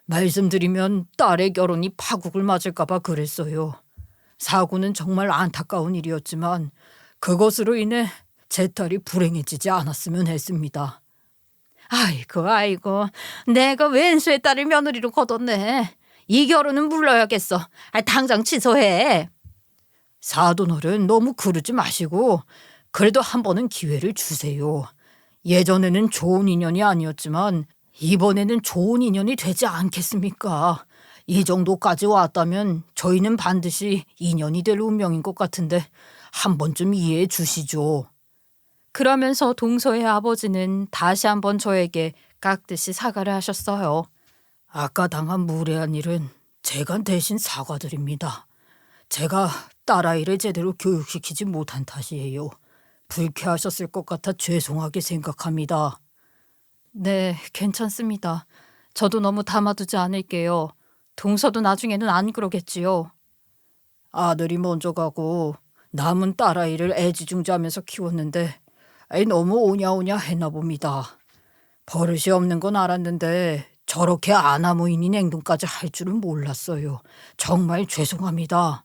말씀드리면 딸의 결혼이 파국을 맞을까 봐 그랬어요. 사고는 정말 안타까운 일이었지만 그것으로 인해 제 딸이 불행해지지 않았으면 했습니다. 아이고, 내가 왼수의 딸을 며느리로 거뒀네. 이 결혼은 물러야겠어. 당장 취소해. 사돈어른, 너무 그러지 마시고 그래도 한 번은 기회를 주세요. 예전에는 좋은 인연이 아니었지만 이번에는 좋은 인연이 되지 않겠습니까? 이 정도까지 왔다면 저희는 반드시 인연이 될 운명인 것 같은데 한 번쯤 이해해 주시죠. 그러면서 동서의 아버지는 다시 한번 저에게 깍듯이 사과를 하셨어요. 아까 당한 무례한 일은 제가 대신 사과드립니다. 제가 딸아이를 제대로 교육시키지 못한 탓이에요. 불쾌하셨을 것 같아 죄송하게 생각합니다. 네, 괜찮습니다. 저도 너무 담아두지 않을게요. 동서도 나중에는 안 그러겠지요. 아들이 먼저 가고 남은 딸아이를 애지중지하면서 키웠는데 너무 오냐오냐 했나 봅니다. 버릇이 없는 건 알았는데 저렇게 아나무인인 행동까지 할 줄은 몰랐어요. 정말 죄송합니다.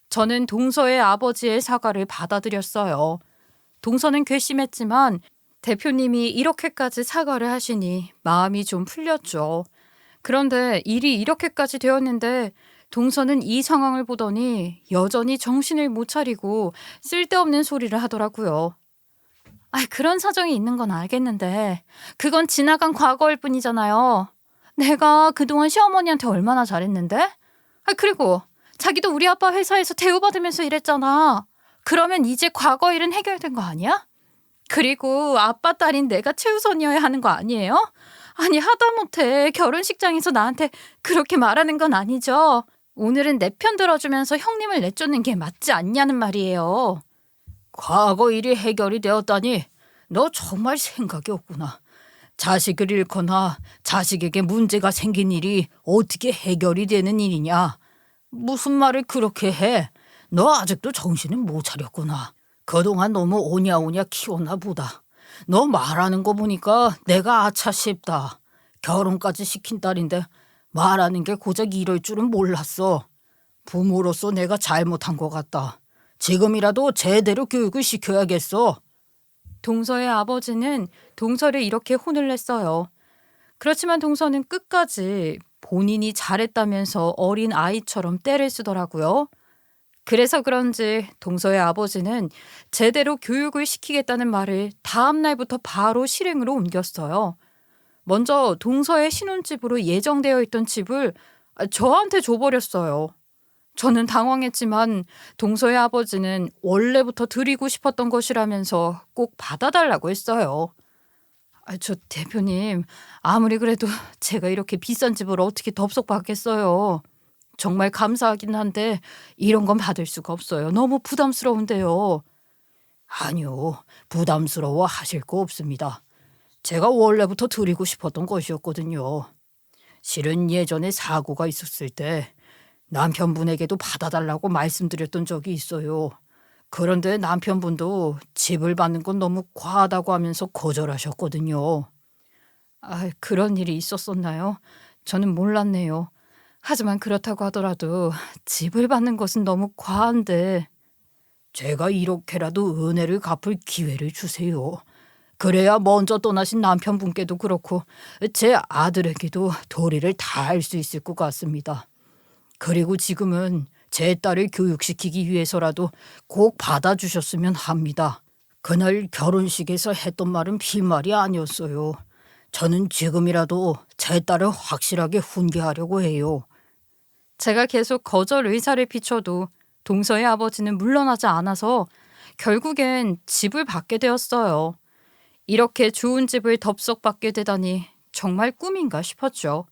저는 동서의 아버지의 사과를 받아들였어요. 동서는 괘씸했지만 대표님이 이렇게까지 사과를 하시니 마음이 좀 풀렸죠. 그런데 일이 이렇게까지 되었는데 동서는 이 상황을 보더니 여전히 정신을 못 차리고 쓸데없는 소리를 하더라고요. 그런 사정이 있는 건 알겠는데 그건 지나간 과거일 뿐이잖아요. 내가 그동안 시어머니한테 얼마나 잘했는데? 그리고 자기도 우리 아빠 회사에서 대우받으면서 일했잖아. 그러면 이제 과거 일은 해결된 거 아니야? 그리고 아빠 딸인 내가 최우선이어야 하는 거 아니에요? 아니 하다못해 결혼식장에서 나한테 그렇게 말하는 건 아니죠. 오늘은 내 편 들어주면서 형님을 내쫓는 게 맞지 않냐는 말이에요. 과거 일이 해결이 되었다니 너 정말 생각이 없구나. 자식을 잃거나 자식에게 문제가 생긴 일이 어떻게 해결이 되는 일이냐. 무슨 말을 그렇게 해. 너 아직도 정신을 못 차렸구나. 그동안 너무 오냐오냐 키웠나 보다. 너 말하는 거 보니까 내가 아차 싶다. 결혼까지 시킨 딸인데 말하는 게 고작 이럴 줄은 몰랐어. 부모로서 내가 잘못한 것 같다. 지금이라도 제대로 교육을 시켜야겠어. 동서의 아버지는 동서를 이렇게 혼을 냈어요. 그렇지만 동서는 끝까지 본인이 잘했다면서 어린 아이처럼 떼를 쓰더라고요. 그래서 그런지 동서의 아버지는 제대로 교육을 시키겠다는 말을 다음 날부터 바로 실행으로 옮겼어요. 먼저 동서의 신혼집으로 예정되어 있던 집을 저한테 줘버렸어요. 저는 당황했지만 동서의 아버지는 원래부터 드리고 싶었던 것이라면서 꼭 받아달라고 했어요. 저 대표님, 아무리 그래도 제가 이렇게 비싼 집을 어떻게 덥석 받겠어요. 정말 감사하긴 한데 이런 건 받을 수가 없어요. 너무 부담스러운데요. 아니요, 부담스러워 하실 거 없습니다. 제가 원래부터 드리고 싶었던 것이었거든요. 실은 예전에 사고가 있었을 때 남편분에게도 받아달라고 말씀드렸던 적이 있어요. 그런데 남편분도 집을 받는 건 너무 과하다고 하면서 거절하셨거든요. 그런 일이 있었었나요? 저는 몰랐네요. 하지만 그렇다고 하더라도 집을 받는 것은 너무 과한데. 제가 이렇게라도 은혜를 갚을 기회를 주세요. 그래야 먼저 떠나신 남편분께도 그렇고 제 아들에게도 도리를 다할 수 있을 것 같습니다. 그리고 지금은 제 딸을 교육시키기 위해서라도 꼭 받아주셨으면 합니다. 그날 결혼식에서 했던 말은 빈말이 아니었어요. 저는 지금이라도 제 딸을 확실하게 훈계하려고 해요. 제가 계속 거절 의사를 비춰도 동서의 아버지는 물러나지 않아서 결국엔 집을 받게 되었어요. 이렇게 좋은 집을 덥석 받게 되다니 정말 꿈인가 싶었죠.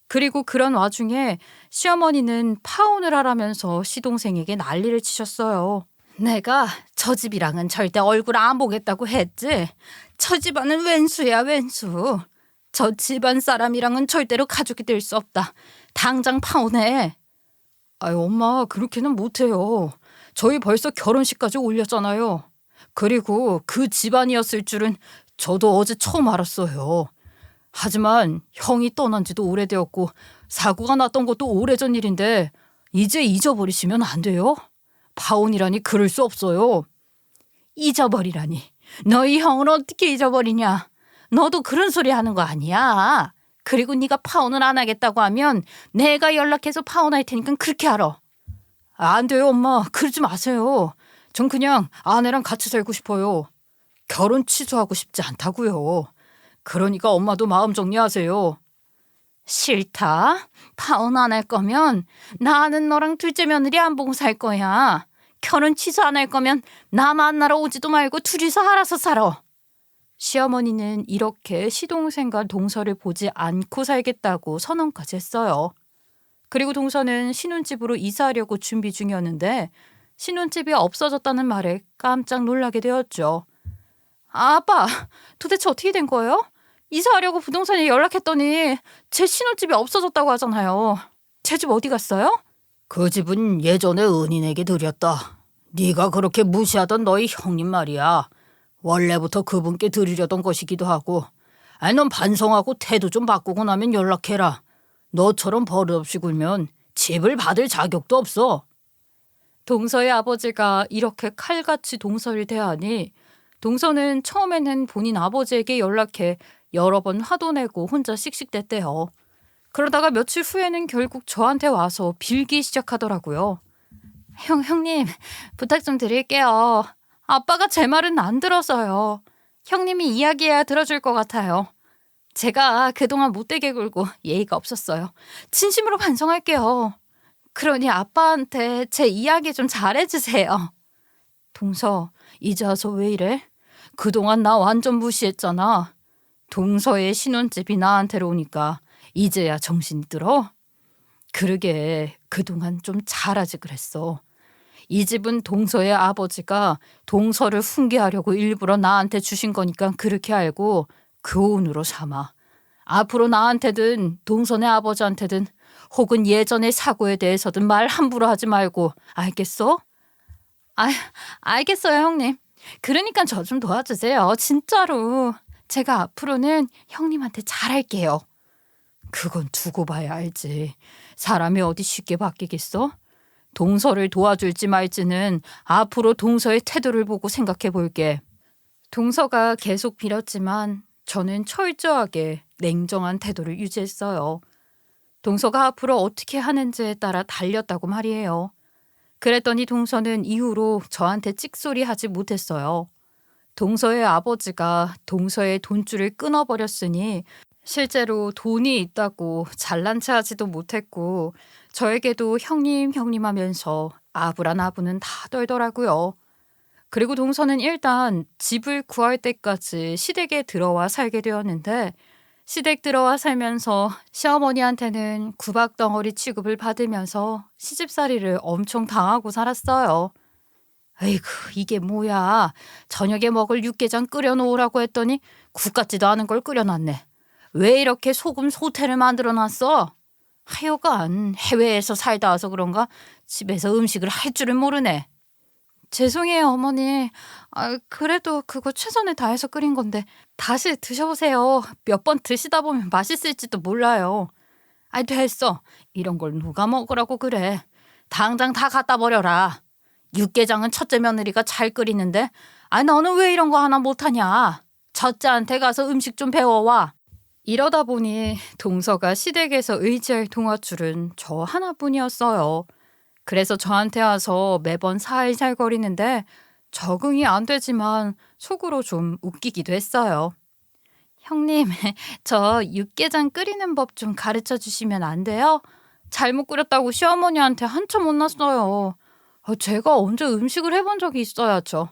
그리고 그런 와중에 시어머니는 파혼을 하라면서 시동생에게 난리를 치셨어요. 내가 저 집이랑은 절대 얼굴 안 보겠다고 했지. 저 집안은 왼수야 왼수. 저 집안 사람이랑은 절대로 가족이 될 수 없다. 당장 파혼해. 엄마 그렇게는 못해요. 저희 벌써 결혼식까지 올렸잖아요. 그리고 그 집안이었을 줄은 저도 어제 처음 알았어요. 하지만 형이 떠난 지도 오래되었고 사고가 났던 것도 오래전 일인데 이제 잊어버리시면 안 돼요. 파혼이라니 그럴 수 없어요. 잊어버리라니. 너희 형을 어떻게 잊어버리냐. 너도 그런 소리 하는 거 아니야. 그리고 네가 파혼을 안 하겠다고 하면 내가 연락해서 파혼할 테니까 그렇게 알아. 안 돼요 엄마. 그러지 마세요. 전 그냥 아내랑 같이 살고 싶어요. 결혼 취소하고 싶지 않다고요. 그러니까 엄마도 마음 정리하세요. 싫다. 파혼 안 할 거면 나는 너랑 둘째 며느리 안 보고 살 거야. 결혼 취소 안 할 거면 나 만나러 오지도 말고 둘이서 알아서 살아. 시어머니는 이렇게 시동생과 동서를 보지 않고 살겠다고 선언까지 했어요. 그리고 동서는 신혼집으로 이사하려고 준비 중이었는데 신혼집이 없어졌다는 말에 깜짝 놀라게 되었죠. 아빠, 도대체 어떻게 된 거예요? 이사하려고 부동산에 연락했더니 제 신혼집이 없어졌다고 하잖아요. 제 집 어디 갔어요? 그 집은 예전에 은인에게 드렸다. 네가 그렇게 무시하던 너희 형님 말이야. 원래부터 그분께 드리려던 것이기도 하고. 넌 반성하고 태도 좀 바꾸고 나면 연락해라. 너처럼 버릇없이 굴면 집을 받을 자격도 없어. 동서의 아버지가 이렇게 칼같이 동서를 대하니 동서는 처음에는 본인 아버지에게 연락해 여러 번 화도 내고 혼자 씩씩댔대요. 그러다가 며칠 후에는 결국 저한테 와서 빌기 시작하더라고요. 형님, 부탁 좀 드릴게요. 아빠가 제 말은 안 들어서요. 형님이 이야기해야 들어줄 것 같아요. 제가 그동안 못되게 굴고 예의가 없었어요. 진심으로 반성할게요. 그러니 아빠한테 제 이야기 좀 잘해주세요. 동서, 이제 와서 왜 이래? 그동안 나 완전 무시했잖아. 동서의 신혼집이 나한테로 오니까 이제야 정신이 들어? 그러게 그동안 좀 잘하지 그랬어. 이 집은 동서의 아버지가 동서를 훈계하려고 일부러 나한테 주신 거니까 그렇게 알고 교훈으로 삼아. 앞으로 나한테든 동서네 아버지한테든 혹은 예전의 사고에 대해서든 말 함부로 하지 말고 알겠어? 아, 알겠어요 형님. 그러니까 저 좀 도와주세요. 진짜로. 제가 앞으로는 형님한테 잘할게요. 그건 두고 봐야 알지. 사람이 어디 쉽게 바뀌겠어? 동서를 도와줄지 말지는 앞으로 동서의 태도를 보고 생각해 볼게. 동서가 계속 빌었지만 저는 철저하게 냉정한 태도를 유지했어요. 동서가 앞으로 어떻게 하는지에 따라 달렸다고 말이에요. 그랬더니 동서는 이후로 저한테 찍소리 하지 못했어요. 동서의 아버지가 동서의 돈줄을 끊어버렸으니 실제로 돈이 있다고 잘난 체 하지도 못했고 저에게도 형님 형님 하면서 아부란 아부는 다 떨더라고요. 그리고 동서는 일단 집을 구할 때까지 시댁에 들어와 살게 되었는데 시댁 들어와 살면서 시어머니한테는 구박덩어리 취급을 받으면서 시집살이를 엄청 당하고 살았어요. 에이구 이게 뭐야. 저녁에 먹을 육개장 끓여놓으라고 했더니 국 같지도 않은 걸 끓여놨네. 왜 이렇게 소금 소태를 만들어놨어? 하여간 해외에서 살다 와서 그런가 집에서 음식을 할 줄을 모르네. 죄송해요 어머니. 그래도 그거 최선을 다해서 끓인 건데 다시 드셔보세요. 몇 번 드시다 보면 맛있을지도 몰라요. 됐어. 이런 걸 누가 먹으라고 그래. 당장 다 갖다 버려라. 육개장은 첫째 며느리가 잘 끓이는데 너는 왜 이런 거 하나 못하냐. 첫째한테 가서 음식 좀 배워와. 이러다 보니 동서가 시댁에서 의지할 동아줄은 저 하나뿐이었어요. 그래서 저한테 와서 매번 살살거리는데 적응이 안 되지만 속으로 좀 웃기기도 했어요. 형님, 저 육개장 끓이는 법 좀 가르쳐 주시면 안 돼요? 잘못 끓였다고 시어머니한테 한참 혼났어요. 제가 언제 음식을 해본 적이 있어야죠.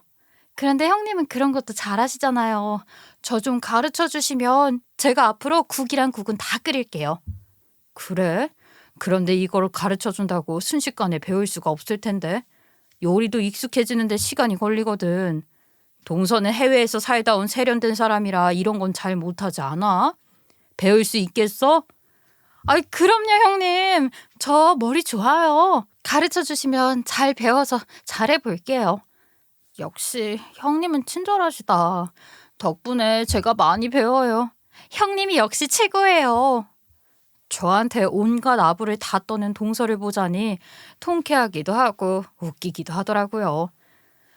그런데 형님은 그런 것도 잘하시잖아요. 저 좀 가르쳐 주시면 제가 앞으로 국이랑 국은 다 끓일게요. 그래? 그런데 이걸 가르쳐 준다고 순식간에 배울 수가 없을 텐데. 요리도 익숙해지는데 시간이 걸리거든. 동서는 해외에서 살다 온 세련된 사람이라 이런 건 잘 못하지 않아? 배울 수 있겠어? 그럼요 형님. 저 머리 좋아요. 가르쳐 주시면 잘 배워서 잘해 볼게요. 역시 형님은 친절하시다. 덕분에 제가 많이 배워요. 형님이 역시 최고예요. 저한테 온갖 아부를 다 떠는 동서를 보자니 통쾌하기도 하고 웃기기도 하더라고요.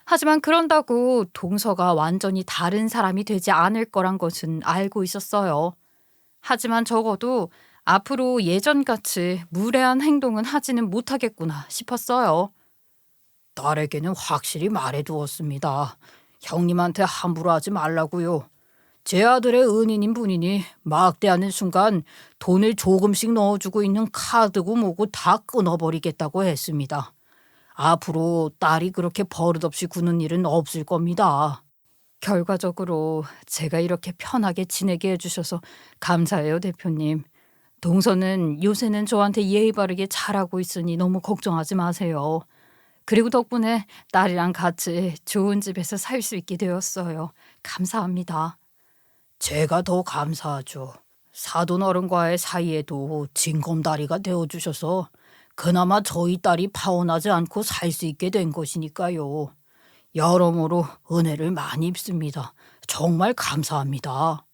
하지만 그런다고 동서가 완전히 다른 사람이 되지 않을 거란 것은 알고 있었어요. 하지만 적어도 앞으로 예전같이 무례한 행동은 하지는 못하겠구나 싶었어요. 딸에게는 확실히 말해두었습니다. 형님한테 함부로 하지 말라고요. 제 아들의 은인인 분이니 막대하는 순간 돈을 조금씩 넣어주고 있는 카드고 뭐고 다 끊어버리겠다고 했습니다. 앞으로 딸이 그렇게 버릇없이 구는 일은 없을 겁니다. 결과적으로 제가 이렇게 편하게 지내게 해주셔서 감사해요, 대표님. 동서는 요새는 저한테 예의 바르게 잘하고 있으니 너무 걱정하지 마세요. 그리고 덕분에 딸이랑 같이 좋은 집에서 살 수 있게 되었어요. 감사합니다. 제가 더 감사하죠. 사돈 어른과의 사이에도 징검다리가 되어주셔서 그나마 저희 딸이 파혼하지 않고 살 수 있게 된 것이니까요. 여러모로 은혜를 많이 입습니다. 정말 감사합니다.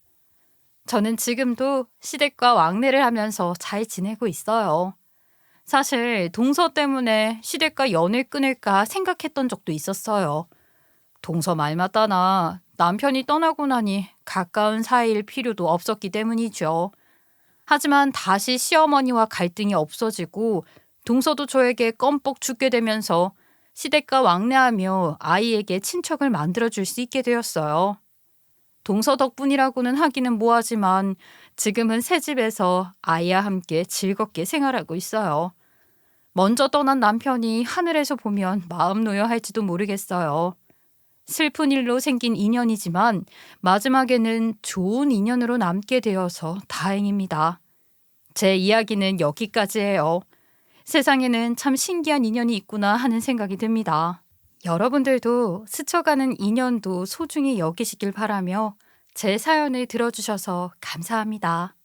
저는 지금도 시댁과 왕래를 하면서 잘 지내고 있어요. 사실 동서 때문에 시댁과 연을 끊을까 생각했던 적도 있었어요. 동서 말 맞다나 남편이 떠나고 나니 가까운 사이일 필요도 없었기 때문이죠. 하지만 다시 시어머니와 갈등이 없어지고 동서도 저에게 껌뻑 죽게 되면서 시댁과 왕래하며 아이에게 친척을 만들어줄 수 있게 되었어요. 동서 덕분이라고는 하기는 뭐하지만 지금은 새 집에서 아이와 함께 즐겁게 생활하고 있어요. 먼저 떠난 남편이 하늘에서 보면 마음 놓여 할지도 모르겠어요. 슬픈 일로 생긴 인연이지만 마지막에는 좋은 인연으로 남게 되어서 다행입니다. 제 이야기는 여기까지예요. 세상에는 참 신기한 인연이 있구나 하는 생각이 듭니다. 여러분들도 스쳐가는 인연도 소중히 여기시길 바라며 제 사연을 들어주셔서 감사합니다.